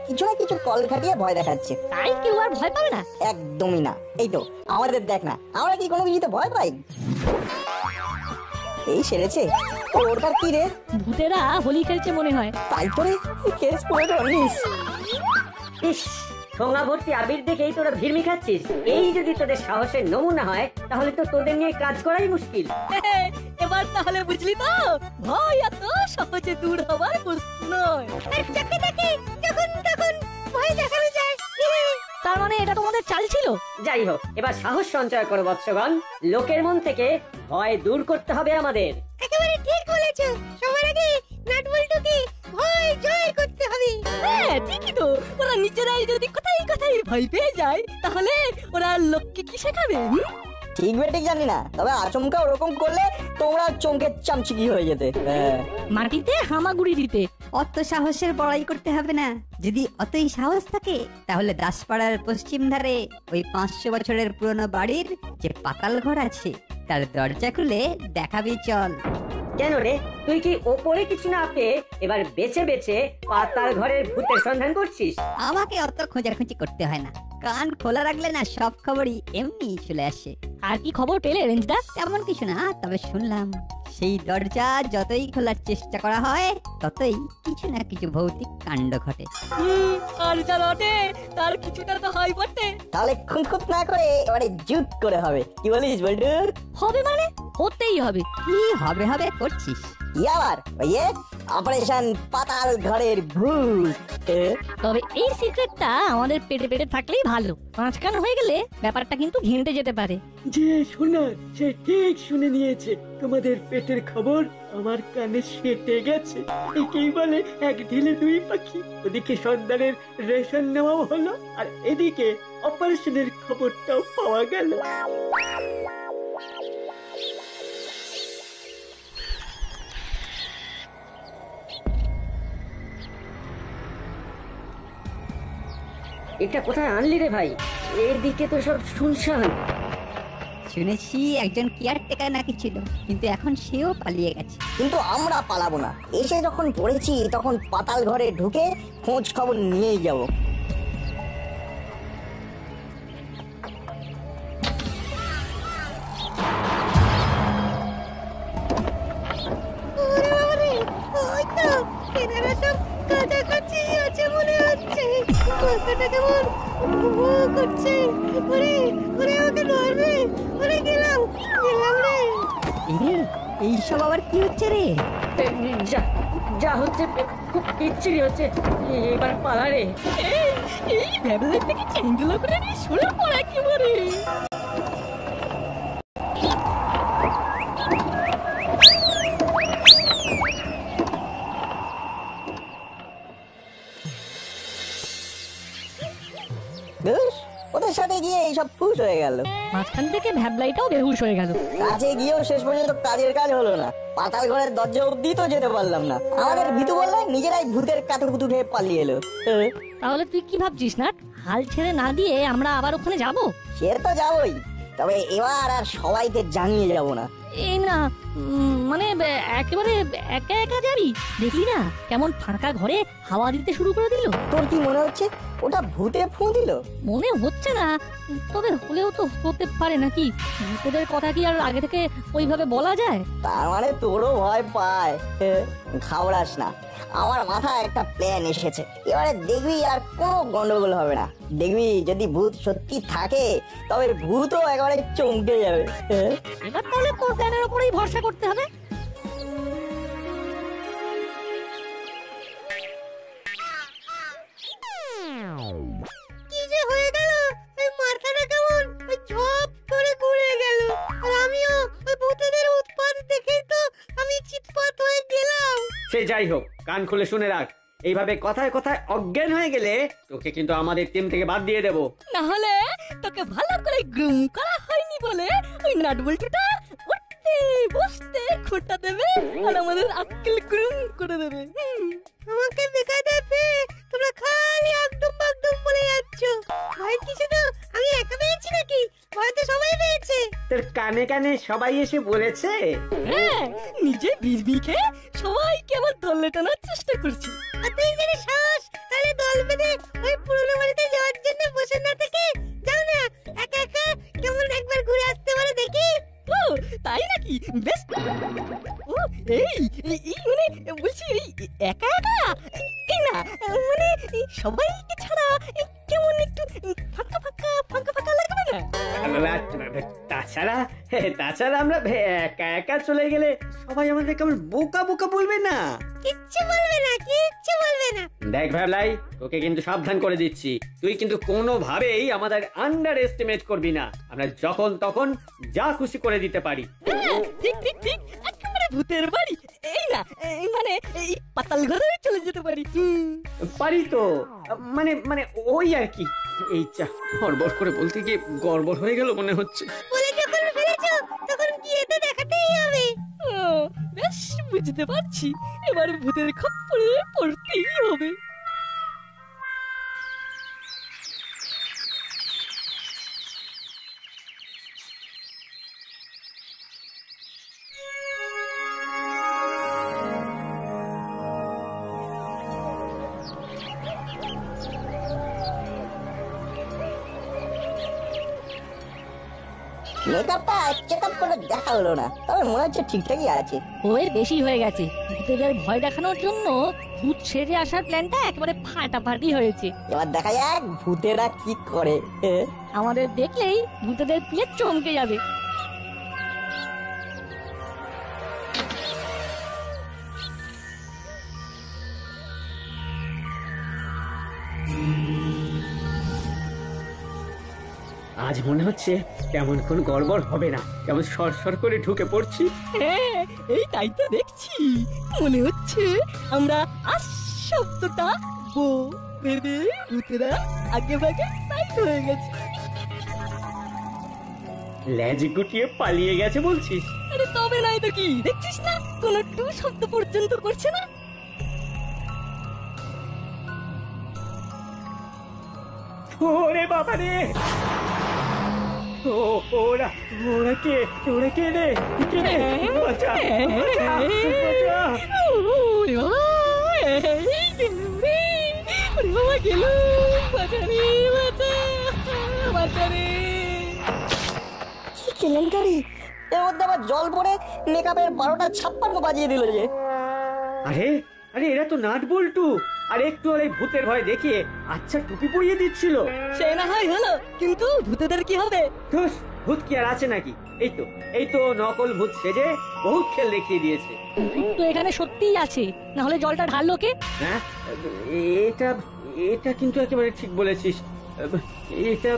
কিছু না কিছু কল খাটিয়ে ভয় দেখাচ্ছে। তাই কেউ আর ভয় পাবে না? একদমই না। এই তো আমাদের দেখ না, আমরা কি কোনো কিছুতে ভয় পাই? এই সেরেছে। ওটার কি রে? ভূতেরা হোলি খেলছে মনে হয়। তাই করে কেস করে ধরলিস। ইস, ঠোঙা ভর্তি আবির দেখেই তোরা ভিড়মি খাচ্ছিস। এই যদি তোদের সাহসের নমুনা হয় তাহলে তো তোদের নিয়ে কাজ করাই মুশকিল। এবার তাহলে বুঝলি তো, ভয় এত সহজে দূর হবার বস্তু নয়। যাকে দেখে যখন তখন ভয় দেখানো যায়। তার মানে এটা তোমাদের চাল ছিল? যাই হোক, এবার সাহস সঞ্চয় করো বৎসগণ। লোকের মন থেকে ভয় দূর করতে হবে আমাদের। একেবারে ঠিক বলেছো। সবার আগে নাটবল্টুকে ভয় জয় করতে হবে। হ্যাঁ ঠিকই তো। ওরা নিজেরাই যদি কোথায় কোথায় ভয় পেয়ে যায় তাহলে ওরা লোককে কি শেখাবে? ঠিক বেঠিক জানি না, তবে আচমকা ওরকম করলে তোমরা চমকে চামচিকি হয়ে যেতে। মাটিতে হামাগুড়ি দিতে। অত সাহসের বড়াই করতে হবে না। যদি অতই সাহস থাকে তাহলে দাসপাড়ার পশ্চিম ধারে ওই 500 বছরের পুরনো বাড়ির যে পাতাল ঘর আছে তার দরজা খুলে দেখাবি চল। কেন রে, তুই কি ওপরে কিছু না পেয়ে এবার বেছে বেছে পাতাল ঘরের ভূতের সন্ধান করছিস? আমাকে অত খোঁজাখুঁজি করতে হয় না, কান খোলা রাখলে না সব খবরই এমনি চলে আসে। আর কি খবর পেলে রেঞ্জদা? তেমন কিছু না, তবে শুনলাম সেই দরজা যতই খোলার চেষ্টা করা হয় ততই কিছু না কিছু ভৌতিক কাণ্ড ঘটে। আর যা রটে তার কিছুটা তো হয় বটে। তাহলে খুঁতখুত না করে এবারে জুত করে হবে। কি বলিস বল্টু? হবে মানে হতেই হবে। কি হবে হবে করছিস? আবার ওই অপারেশন পাতাল ঘরের ভূত। তবে এই সিক্রেটটা আমাদের পেটে পেটে থাকলেই ভালো। পাঁচকান হয়ে গেলে ব্যাপারটা কিন্তু ঘেঁটে যেতে পারে। যে শোনার সে ঠিক শুনে নিয়েছে। তোমাদের পেটের খবর আমার কানে সেটে গেছে। একেই বলে এক ঢিলে দুই পাখি। ওদিকে সর্দারের রেশন নেওয়াও হলো, আর এদিকে অপারেশনের খবরটাও পাওয়া গেল। এটা কোথায় আনলি রে ভাই? এদিকে তো সব শুনশান। শুনেছি একজন কেয়ারটেকার নাকি ছিল, কিন্তু এখন সেও পালিয়ে গেছে। কিন্তু আমরা পালাবো না। এসে যখন পড়েছি তখন পাতাল ঘরে ঢুকে খোঁজ খবর নিয়েই যাব। এইসব আবার কি হচ্ছে রে? যা হচ্ছে খুব বিচ্ছিরি হচ্ছে। এবার পালা রে। এই ভেবলে থেকে চেঙ্গুলো করে নিয়ে শুরু করা কি মরে। ওদের সাথে গিয়ে এইসব ফুস হয়ে গেল। মাঝখান থেকে ভ্যাবলাইটাও বেহুশ হয়ে গেল। কাজে গিয়েও শেষ পর্যন্ত কাজের কাজ হলো না। পাতাল ঘরের দরজা অব্দি তো যেতে পারলাম না। আমাদের ভিতু বললে নিজেরাই ভূতের কাতুকুতু খেয়ে পালিয়ে এলো। তাহলে তুই কি ভাবছিস না, হাল ছেড়ে না দিয়ে আমরা আবার ওখানে যাব? সে তো যাবোই, তবে এবার আর সবাইকে জানিয়ে যাব না। এই না মানে একেবারে একা একা যাবি? দেখলি না কেমন ফাঁকা ঘরে হাওয়া দিতে শুরু করে দিল? তোর কি মনে হচ্ছে ওটা ভূতে ফুঁ দিল? মনে হচ্ছে না, তবে হলেও তো হতে পারে নাকি? তোদের কথা কি আর আগে থেকে ওইভাবে বলা যায়? তার মানে তোরও ভয় পায়? ঘাবড়াস না, আমার মাথায় একটা প্ল্যান এসেছে। এবারে দেখবি আর কোনো গন্ডগোল হবে না। দেখবি যদি ভূত সত্যি থাকে তবে ভূতও একেবারে চমকে যাবে। এবার তাহলে তোর প্ল্যানের উপরেই ভরসা করতে হবে। কি যে হয়ে গেল, এই মাথাটা কেমন ঝপ করে ঘুরে গেল। আর আমিও ওই ভূতেদের উৎপাত দেখেই তো আমি চিৎপাত হয়ে গেলাম। সে যাই হোক, কান খুলে শুনে রাখ। এইভাবে কথায় কথায় অজ্ঞান হয়ে গেলে তোকে কিন্তু আমাদের টিম থেকে বাদ দিয়ে দেবো। না হলে তোকে ভালো করে গ্রুম করা হয়নি বলে ওই নাটবল্টুটা উঠতে বসতে খোঁটা দেবে আর আমাদের আক্কেল গ্রুম করে দেবে। আমাকে দেখা দেবে তোমরা খালি একদম একদম বলে যাচ্ছ। ভয় কিছু না, আমি একা পেয়েছি নাকি? ভয় তো সবাই পেয়েছে। তোর কানে কানে সবাই এসে বলেছে? হ্যাঁ, নিজে বিজবিকে সবাইকে আবার দলে টানার চেষ্টা করছি। আর তুই যদি সাহস তাহলে দল পেতে ওই পুরনো বাড়িতে যাওয়ার জন্য বসে না থেকে যাও না, একা একা কেমন একবার ঘুরে আসতে পারো দেখি। ও তাই নাকি? বেশ। ও এই এই এই মানে বলছি এই একা একা এই না মানে এই সবাইকে ছাড়া এই কেমন একটু ফাঁকা ফাঁকা ফাঁকা ফাঁকা লাগবে না? তাছাড়া তাছাড়া আমরা একা একা চলে গেলে সবাই আমাদের কেমন বোকা বোকা বলবে না? কিচ্ছু বলবে না, কিচ্ছু বলবে না। দেখ ভাবলাই, তোকে কিন্তু সাবধান করে দিচ্ছি, তুই কিন্তু কোনোভাবেই আমাদের আন্ডার এস্টিমেট করবি না। আমরা যখন তখন যা খুশি করে দিতে পারি। ঠিক ঠিক ঠিক, একেবারে ভূতের বাড়ি এই না এই মানে এই পাতাল ঘরে চলে যেতে পারি। পারি তো, মানে মানে ওই আর কি। এই চা গড়বড় করে বলতে গিয়ে গড়বড় হয়ে গেল মনে হচ্ছে। বলে যখন ফেলেছো তখন গিয়ে তো দেখাতেই হবে। ও বেশ বুঝতে পারছি, এবার ভূতের খপ্পরে পড়তেই হবে। মেকআপটা চেক আপ করে দেখা হলো না, তবে মনে হচ্ছে ঠিকঠাকই আছে। ওই বেশি হয়ে গেছে, ভূতেদের ভয় দেখানোর জন্য ভূত সেরে আসার প্ল্যানটা একেবারে ফাটাফাটি হয়েছে। এবার দেখা যাক ভূতেরা কি করে। আমাদের দেখলেই ভূতেদের পিয়ে চমকে যাবে। আজ মনে হচ্ছে তেমন কোন গড়বড় হবে না, কেমন সরসর করে ঢুকে পড়ছি। হ্যাঁ এই তাই তো দেখছি, মনে হচ্ছে আমরা আস শব্দটা বো ভেবে ভূতেরা আগে ভাগে সাইড হয়ে গেছে। লেজ গুটিয়ে পালিয়ে গেছে বলছিস? আরে তবে নাই তো কি, দেখছিস না কোনো টু শব্দ পর্যন্ত করছে না। ওরে বাবা রে! ওরা ওরা কে রে? কে রে? বাঁচা, বাঁচা, বাঁচা! ওরে বাবা, এই গেলুম রে, ওরে বাবা গেলুম, বাঁচা রে, বাঁচা, বাঁচা রে। কি কেলেঙ্কারি! এর মধ্যে আবার জল পড়ে মেকআপের 12:56 বাজিয়ে দিল যে। আরে আরে এরা তো নাট বল্টু, আর একটু আর এই ভূতের ভয় দেখিয়ে আচ্ছা টুপি পরিয়ে দিচ্ছিল। সে না হয় হলো, কিন্তু ভূতেদের কি হবে? ধুস, ভূত কি আর আছে নাকি? এই তো নকল ভূত সেজে বহুত খেল দেখিয়ে দিয়েছে। তো এখানে সত্যিই আছে, না হলে জলটা ঢাললো কে? হ্যাঁ, এটা এটা কিন্তু একেবারে ঠিক বলেছিস। এটা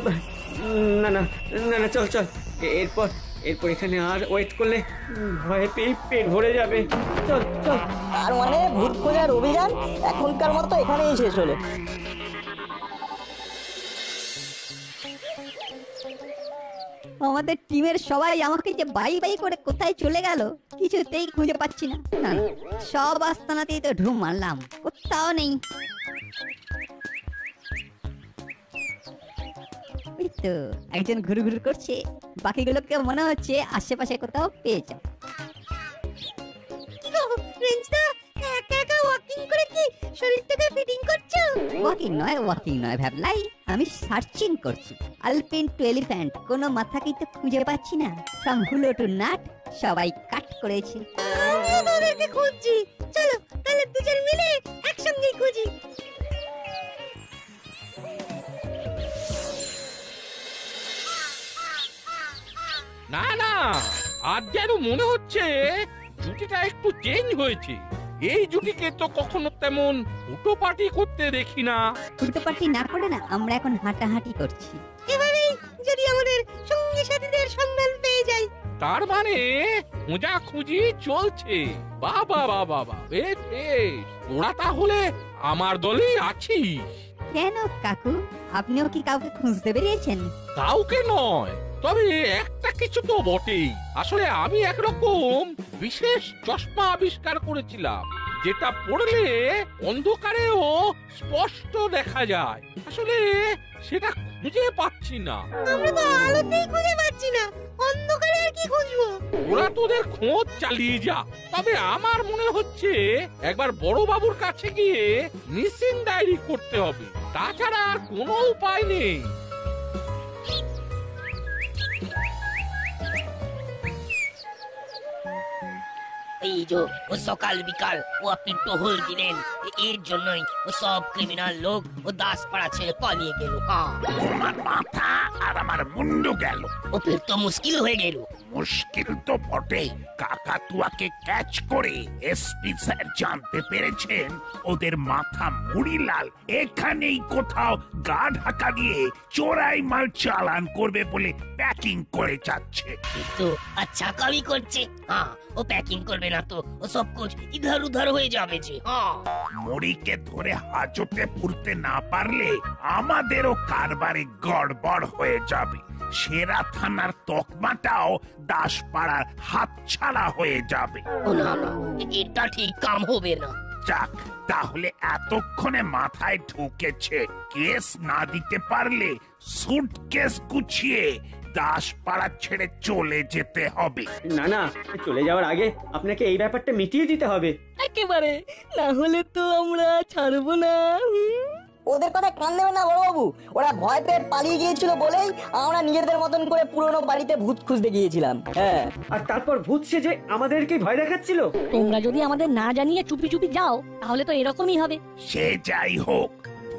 না না না না, চল চল, এরপর এখানে আর ওয়েট করলে ভয়ে পেয়ে পেট ভরে যাবে। চল চল। তার মানে ভূত খোঁজার অভিযান এখনকার মতো এখানেই শেষ হলো। আমাদের টিমের সবাই আমাকে যে বাই বাই করে কোথায় চলে গেল কিছুতেই খুঁজে পাচ্ছি না। না, সব আস্তানাতেই তো ঢুম মারলাম, কোথাও নেই। ওই তো একজন ঘুরু ঘুরু করছে, বাকিগুলোকে মনে হচ্ছে আশেপাশে কোথাও পেয়েছে। রেঞ্জদা একা একা ওয়াকিং করে কি শরীরটাকে ফিটিং করছো? ওয়াকিং নয় ভাবলাই, আমি সার্চিং করছি। আলপিন টু এলিফ্যান্ট, কোনো মাথাকেই তো খুঁজে পাচ্ছি না। ফ্রম হুলো টু নাট সবাই কাট করেছে। আমিও ওদেরকে খুঁজছি, চলো তাহলে দুজন মিলে একসঙ্গেই খুঁজি। না না, আজ যেন মনে হচ্ছে জুটিটা একটু চেঞ্জ হয়েছে। এই জুটিকে তো কখনো তেমন উটো পার্টি করতে দেখি না। উল্টো পাল্টি না করে না, আমরা এখন হাঁটাহাঁটি করছি। এভাবেই যদি আমাদের সঙ্গী সাথীদের সন্ধান পেয়ে যাই। তার মানে খোঁজাখুঁজি চলছে। বাবা বাবা বাবা, বেশ বেশ, ওরা তাহলে আমার দলেই আছিস। কেন কাকু, আপনিও কি কাউকে খুঁজতে বেরিয়েছেন? কাউকে নয়, তবে একটা কিছু তো বটেই। আসলে আমি একরকম বিশেষ চশমা আবিষ্কার করেছিলাম, যেটা পড়লে অন্ধকারেও স্পষ্ট দেখা যায়। আসলে সেটা খুঁজে পাচ্ছি না। আমরা তো আলোতেই খুঁজে পাচ্ছি না, অন্ধকারে আর কি খুঁজবো? ওরা তোদের খোঁজ চালিয়ে যা। তবে আমার মনে হচ্ছে একবার বড় বাবুর কাছে গিয়ে মিসিং ডায়েরি করতে হবে। তাছাড়া আর কোনো উপায় নেই। এই যে ও সকাল বিকাল ও আপনি টহল দিলেন, এর জন্যই ও সব ক্রিমিনাল লোক ও দাসপাড়া ছেড়ে পালিয়ে গেল। আমার মাথা আর আমার মুন্ডু গেল। ও ফের তো মুশকিল হয়ে গেল। মুশকিল তো বটে, কাকাতুয়াকে ক্যাচ করে এসপি স্যার জানতে পেরেছেন ওদের মাথা মুড়িলাল এখানেই কোথাও গা ঢাকা দিয়ে চোরাই মাল চালান করবে বলে প্যাকিং করে যাচ্ছে। তো আচ্ছা কামি করছে। হ্যাঁ, ও প্যাকিং করবে না তো ও সব কুছ ইধার উধার হয়ে যাবে যে। হ্যাঁ, মুড়িকে ধরে হাজতে পুরতে না পারলে আমাদেরও কারবারে গড়বড় হয়ে যাবে। সেরা থানার তকমাটাও দাসপাড়ার হাতছাড়া হয়ে যাবে। ও না না, এটা ঠিক কাম হবে না। যাক, তাহলে এতক্ষণে মাথায় ঢুকেছে, কেস না দিতে পারলে সুটকেস গুছিয়ে দাসপাড়া ছেড়ে চলে যেতে হবে। না না, চলে যাওয়ার আগে আপনাকে এই ব্যাপারটা মিটিয়ে দিতে হবে। একেবারে, না হলে তো আমরা ছাড়বো না। ওদের কথা কান দেবে না বড়বাবু, ওরা ভয় পেয়ে পালিয়ে গিয়েছিল বলেই আমরা নিজেদের মতন করে পুরনো বাড়িতে ভূত খুঁজতে গিয়েছিলাম। হ্যাঁ, আর তারপর ভূত সেজে আমাদেরকে ভয় দেখাচ্ছিল। তোমরা যদি আমাদের না জানিয়ে চুপি চুপি যাও তাহলে তো এরকমই হবে। সে যাই হোক,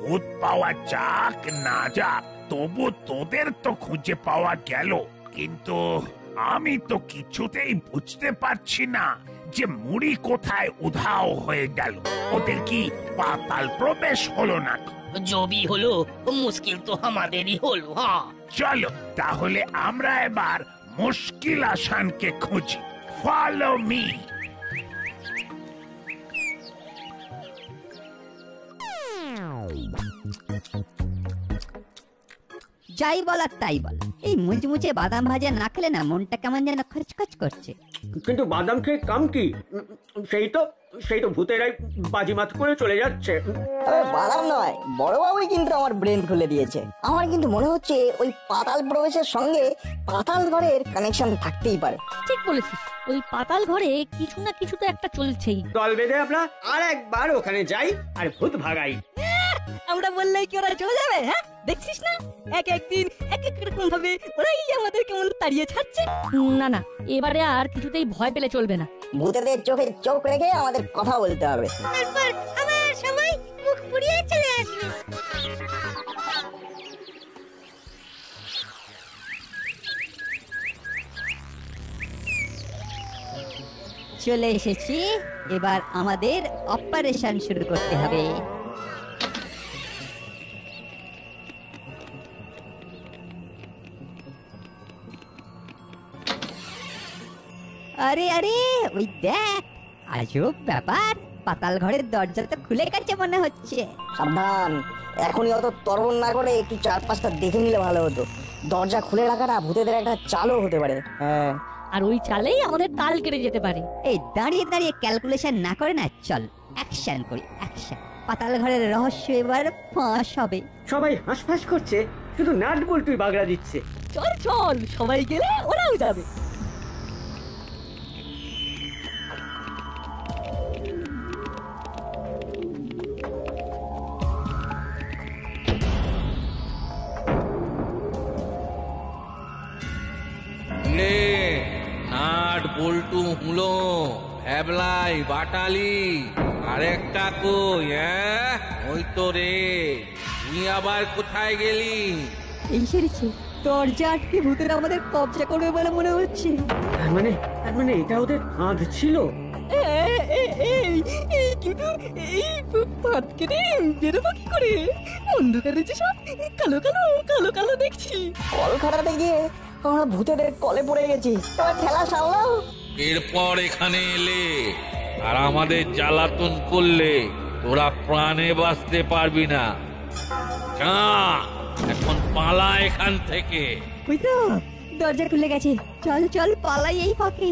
ভূত পাওয়া যাক না যাক, তবু তোদের তো খুঁজে পাওয়া গেল। কিন্তু আমি তো কিছুতেই বুঝতে পারছি না যে মুড়ি কোথায় উধাও হয়ে গেল। ওদের কি পাতাল প্রবেশ হলো না? জবি হলো মুশকিল তো আমাদেরই হলো। হ্যাঁ, চলো তাহলে আমরা এবার মুশকিল আসানকে খুঁজি। Follow me. যাই বলার তাই বল, এই মুচমুচে বাদাম ভাজা না খেলে না মনটা কেমন যেন খচখচ করছে। কিন্তু বাদাম খেয়ে কাম কি? সেই তো ভূতেরাই বাজিমাত করে চলে যাচ্ছে। তবে বাদাম নয়, বড়বাবুই কিন্তু আমার ব্রেন খুলে দিয়েছে। আমার কিন্তু মনে হচ্ছে ওই পাতাল প্রবেশের সঙ্গে পাতাল ঘরের কানেকশন থাকতেই পারে। ঠিক বলেছিস, ওই পাতাল ঘরে কিছু না কিছু তো একটা চলছেই। দল বেঁধে আমরা আর একবার ওখানে যাই আর ভূত ভাগাই। আমরা বললেই কি ওরা চলে যাবে? হ্যাঁ, দেখছিস না একদিন এক এক রকম ভাবে ওরাই আমাদের কেমন তাড়িয়ে ছাড়ছে। না না, এবারে আর কিছুতেই ভয় পেলে চলবে না। ভূতেদের চোখে চোখ রেখে আমাদের কথা বলতে হবে। তারপর আবার সবাই মুখ পুড়িয়ে চলে আসবে। চলে এসেছি, এবার আমাদের অপারেশন শুরু করতে হবে। আরে আরে, ওই দেখ, আজব ব্যাপার, পাতাল ঘরের দরজা তো খুলে গেছে মনে হচ্ছে। সাবধান, এখনই অত তরবর না করে একটু চারপাশটা দেখে নিলে ভালো হতো। দরজা খুলে রাখাটা ভূতেদের একটা চালও হতে পারে। হ্যাঁ, আর ওই চালেই আমাদের তাল কেটে যেতে পারে। এই দাঁড়িয়ে দাঁড়িয়ে ক্যালকুলেশন না করে না, চল অ্যাকশন করি, অ্যাকশন। পাতাল ঘরের রহস্য এবার ফাঁস হবে। সবাই হাঁসফাঁস করছে, শুধু নাট বল্টুই বাগড়া দিচ্ছে। চল চল, সবাই গেলে ওরাও যাবে। নাট বল্টু হুলো ভ্যাবলাই বাটালি আরেকটা কই? ওই তো রে, তুই আবার কোথায় গেলি? এই সেরেছে, দরজা আটকে ভূতের আমাদের কবজা করবে বলে মনে হচ্ছে। তার মানে এটা ওদের ফাঁদ ছিল। কিন্তু এই ফাঁদ কেটে বেরোবো কি করে? অন্ধকারে যে সব কালো কালো কালো কালো দেখছি। কল খাটাতে গিয়ে আমরা ভূতেদের কলে পড়ে গেছি। এবার খেলা সামলাও। এরপর এখানে এলে আর আমাদের জ্বালাতন করলে তোরা প্রাণে বাঁচতে পারবি না। এখন পালা এখান থেকে। ওই তো দরজা খুলে গেছে, চল চল পালাই এই ফাঁকে।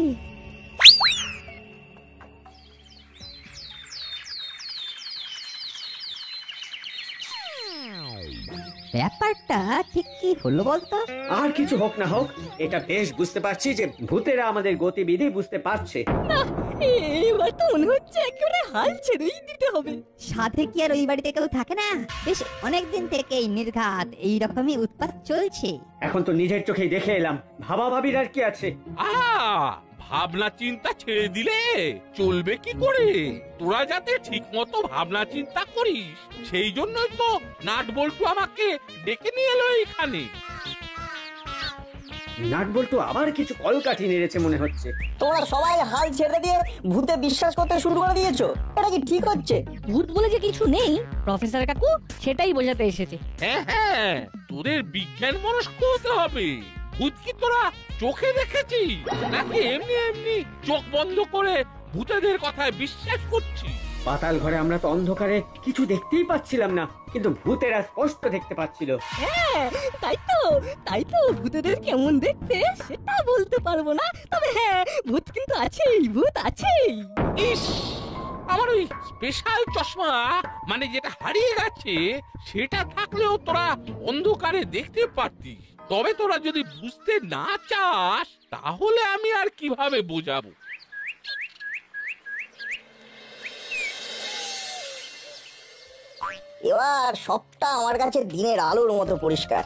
ব্যাপারটা ঠিক কি হলো বলতো? আর কিছু হোক না হোক, এটা বেশ বুঝতে পারছি যে ভূতেরা আমাদের গতিবিধি বুঝতে পারছে। এবার তো মনে হচ্ছে একেবারে হাল ছেড়েই দিতে হবে। সাথে কি আর ওই বাড়িতে কেউ থাকে না? বেশ অনেকদিন থেকেই নির্ঘাত এইরকমই উৎপাত চলছে। এখন তো নিজের চোখেই দেখে এলাম, ভাবা ভাবির আর কি আছে? ভাবনা চিন্তা ছেড়ে দিলে চলবে কি করে? তোরা যাতে ঠিক মতো ভাবনা চিন্তা করিস সেই জন্যই তো নাট বল্টু আমাকে ডেকে নিয়ে এলো এখানে। নাট বল্টু আবার কিছু কলকাঠি নেড়েছে মনে হচ্ছে। তোমরা সবাই হাল ছেড়ে দিয়ে ভূতে বিশ্বাস করতে শুরু করে দিয়েছো, এটা কি ঠিক হচ্ছে? ভূত বলে যে কিছু নেই প্রফেসর কাকু, সেটাই বোঝাতে এসেছে। হ্যাঁ, তোদের বিজ্ঞান মনস্ক হতে হবে। ভূত কি তোরা চোখে দেখেছিস নাকি এমনি এমনি চোখ বন্ধ করে ভূতেদের কথায় বিশ্বাস করছিস? পাতাল ঘরে আমরা তো অন্ধকারে কিছু দেখতেই পাচ্ছিলাম না, কিন্তু ভূতেরা স্পষ্ট দেখতে পাচ্ছিল। হ্যাঁ, তাই তো ভূতেদের কেমন দেখতে সেটা বলতে পারবো না, তবে হ্যাঁ ভূত কিন্তু আছেই, ভূত আছেই। ইস, আমার ওই স্পেশাল চশমা মানে যেটা হারিয়ে গেছে সেটা থাকলেও তোরা অন্ধকারে দেখতে পারতিস। তবে তোরা যদি বুঝতে না চাস তাহলে আমি আর কিভাবে বোঝাবো? এবার সবটা আমার কাছে দিনের আলোর মতো পরিষ্কার।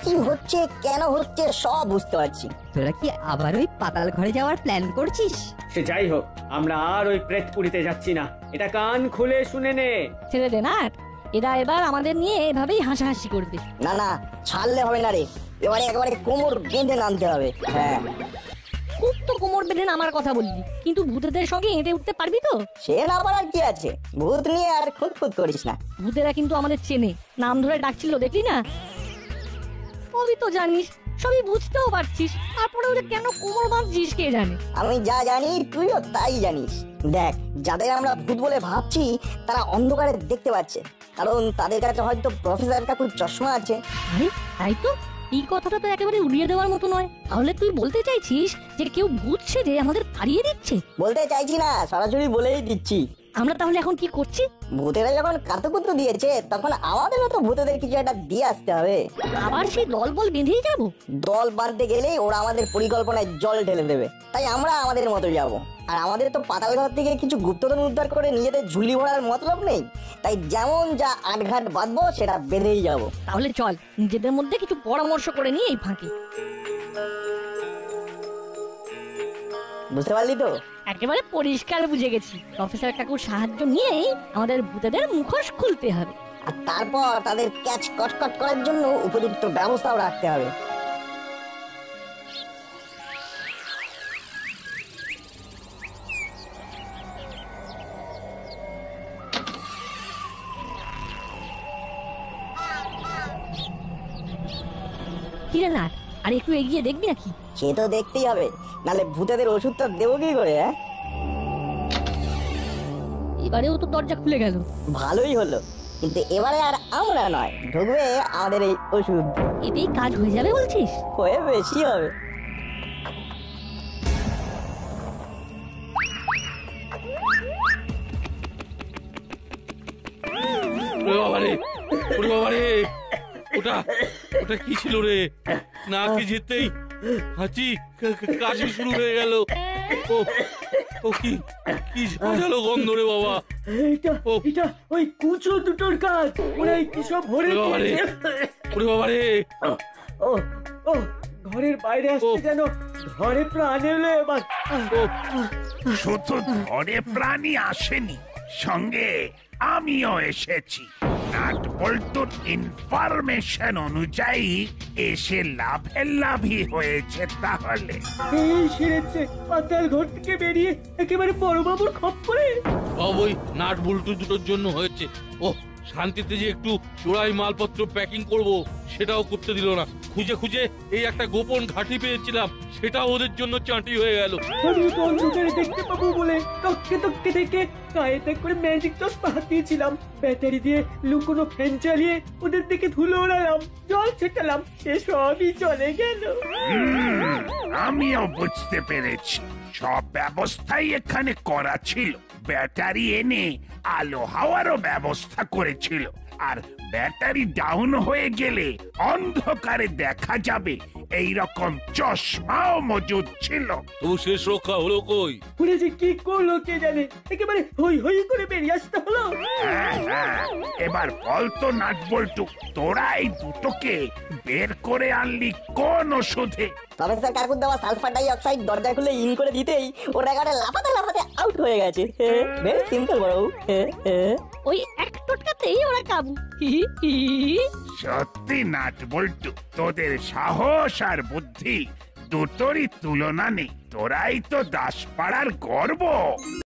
কি হচ্ছে, কেন হচ্ছে সব বুঝতে পারছি। তোরা কি আবার ওই পাতাল ঘরে যাওয়ার প্ল্যান করছিস? সে যাই হোক, আমরা আর ওই প্রেতপুরীতে যাচ্ছি না, এটা কান খুলে শুনে নে। ছেড়ে দে না, এরা এবার আমাদের নিয়ে এভাবেই হাসাহাসি করবে। না না, ছাড়লে হবে না রে, এবারে একেবারে কোমর বেঁধে নামতে হবে। হ্যাঁ, খুব তো কোমর বেঁধে নামার কথা বললি, কিন্তু ভূতেদের সঙ্গে হেঁটে উঠতে পারবি তো? সে না পারার কি আছে, ভূত নিয়ে আর খুঁতখুত করিস না। ভূতেরা কিন্তু আমাদের চেনে, নাম ধরে ডাকছিল দেখলি না? সবই তো জানিস, সবই বুঝতেও পারছিস, তারপরে ওদের কেন কোমর বাঁধছিস কে জানে। আমি যা জানি তুইও তাই জানিস। দেখ, যাদের আমরা ভূত বলে ভাবছি তারা অন্ধকারে দেখতে পাচ্ছে, কারণ তাদের কাছে হয়তো প্রফেসর কাকুর চশমা আছে। আরে তাই তো, এই কথাটা তো একেবারে উড়িয়ে দেওয়ার মতো নয়। তাহলে তুই বলতে চাইছিস যে কেউ ভূত সেজে আমাদের তাড়িয়ে দিচ্ছে? বলতে চাইছি না, সরাসরি বলেই দিচ্ছি। আমরা তাহলে এখন কি করছি? ভূতেরা যখন কাতুকুতু দিয়েছে তখন আমাদেরও তো ভূতেদের কিছু একটা দিয়ে আসতে হবে। আবার সেই দল বল বেঁধেই যাবো? দল বাঁধতে গেলেই ওরা আমাদের পরিকল্পনায় জল ঢেলে দেবে, তাই আমরা আমাদের মতো যাব। আর আমাদের তো পাতাল ঘর থেকে কিছু গুপ্তধন উদ্ধার করে নিজেদের ঝুলি ভরার মতলব নেই, তাই যেমন যা আটঘাট বাঁধবো সেটা বেঁধেই যাব। তাহলে চল নিজেদের মধ্যে কিছু পরামর্শ করে নিয়ে এই ফাঁকে। বুঝতে পারলি তো? একেবারে পরিষ্কার বুঝে গেছি, প্রফেসর কাকুর সাহায্য নিয়েই আমাদের ভূতেদের মুখোশ খুলতে হবে, আর তারপর তাদের ক্যাচ কটকট করার জন্য উপযুক্ত ব্যবস্থাও রাখতে হবে। কিরে না আর একটু এগিয়ে দেখবি নাকি? সে তো দেখতেই হবে, নালে ভূতেদের ওষুধটা দেবো কি করে? এবারেও তো দরজা খুলে গেল। ভালোই হলো, কিন্তু এবারে আর আমরা নয়, ঢুকবে আমাদের এই ওষুধ। এতেই কাজ হয়ে যাবে বলছিস? হয়ে বেশি হবে। ওটা কি ছিল রে? নাকে যেতেই হাঁচি কাশি শুরু হয়ে গেল। ও কি ঝাঁঝালো গন্ধ রে বাবা। এটা ওই কুচো দুটোর কাজ, ওরাই কি সব ভরে বাবা রে। ও ঘরের বাইরে আসতে যেন ঘরে প্রাণ এলো এবার। শুধু ঘরে প্রাণী আসেনি, সঙ্গে আমিও এসেছি। নাট বল্টুর ইনফরমেশন অনুযায়ী এসে লাভই হয়েছে। তাহলে এই সেরেছে, পাতাল ঘর থেকে বেরিয়ে একেবারে বড়বাবুর খপ্পরে। সব ওই নাট বল্টু দুটোর জন্য হয়েছে। ও শান্তিতে যে একটু চোরাই মালপত্র প্যাকিং করব সেটাও করতে দিল না। খুঁজে খুঁজে এই একটা গোপন ঘাঁটি পেয়েছিলাম, সেটাও ওদের জন্য চাঁটি হয়ে গেল। আমি অন্ধকারে দেখতে পাবো বলে তককে থেকে গায়েতে করে ম্যাজিক চশমা হাতিয়েছিলাম, ব্যাটারি দিয়ে লুকোনো ফ্যান চালিয়ে ওদের দিকে ধুলো ওড়ালাম, জল ছেটালাম, সবই চলে গেল। আমিও বুঝতে পেরেছি, সব ব্যবস্থাই এখানে করা ছিল। ব্যাটারি এনে আলো হাওয়ারও ব্যবস্থা করেছিল, আর ব্যাটারি ডাউন হয়ে গেলে অন্ধকারে দেখা যাবে এইরকম চশমাও মজুদ ছিল। তো শেষ রক্ষা হলো কই? পুরে যে কি করলো কে জানে, একেবারে হই হই করে বেরিয়ে আসতে হলো। হ্যাঁ, হ্যাঁ, এবার বল তো নাট বল্টু, তোরা এই দুটোকে বের করে আনলি কোন ওষুধে? প্রফেসর কাকুর দেওয়া সালফার ডাই অক্সাইড দরজা খুলে ইন করে দিতেই ওরা একেবারে লাফাতে লাফাতে আউট হয়ে গেছে। ভেরি সিম্পল বড়। ওই এক টোটকাতেই ওরা কাবু। হি হি হি। সত্যি নাট বল্টু, তোদের সাহস আর বুদ্ধি দুটোরই তুলনা নেই। তোরাই তো দাসপাড়ার গর্ব।